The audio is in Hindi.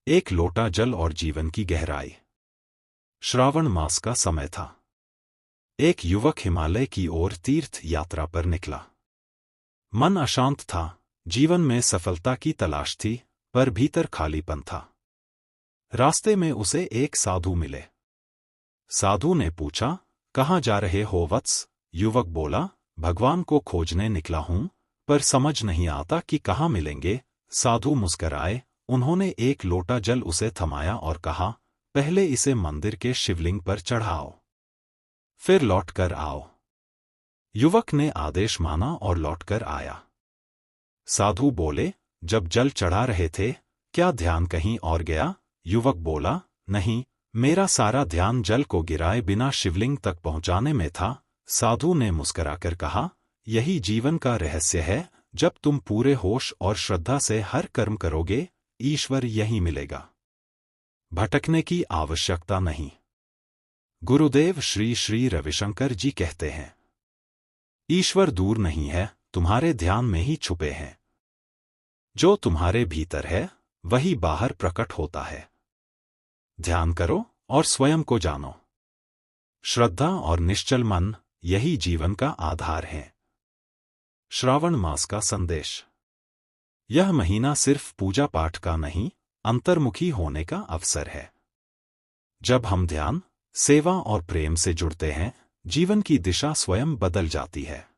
एक लोटा जल और जीवन की गहराई। श्रावण मास का समय था। एक युवक हिमालय की ओर तीर्थ यात्रा पर निकला। मन अशांत था, जीवन में सफलता की तलाश थी, पर भीतर खालीपन था। रास्ते में उसे एक साधु मिले। साधु ने पूछा, कहाँ जा रहे हो वत्स? युवक बोला, भगवान को खोजने निकला हूं, पर समझ नहीं आता कि कहाँ मिलेंगे। साधु मुस्कराए, उन्होंने एक लोटा जल उसे थमाया और कहा, पहले इसे मंदिर के शिवलिंग पर चढ़ाओ, फिर लौटकर आओ। युवक ने आदेश माना और लौटकर आया। साधु बोले, जब जल चढ़ा रहे थे, क्या ध्यान कहीं और गया? युवक बोला, नहीं, मेरा सारा ध्यान जल को गिराए बिना शिवलिंग तक पहुंचाने में था। साधु ने मुस्कराकर कहा, यही जीवन का रहस्य है, जब तुम पूरे होश और श्रद्धा से हर कर्म करोगे, ईश्वर यही मिलेगा। भटकने की आवश्यकता नहीं। गुरुदेव श्री श्री रविशंकर जी कहते हैं, ईश्वर दूर नहीं है, तुम्हारे ध्यान में ही छुपे हैं। जो तुम्हारे भीतर है, वही बाहर प्रकट होता है। ध्यान करो और स्वयं को जानो। श्रद्धा और निश्चल मन, यही जीवन का आधार है। श्रावण मास का संदेश। यह महीना सिर्फ पूजा पाठ का नहीं, अंतर्मुखी होने का अवसर है। जब हम ध्यान, सेवा और प्रेम से जुड़ते हैं, जीवन की दिशा स्वयं बदल जाती है।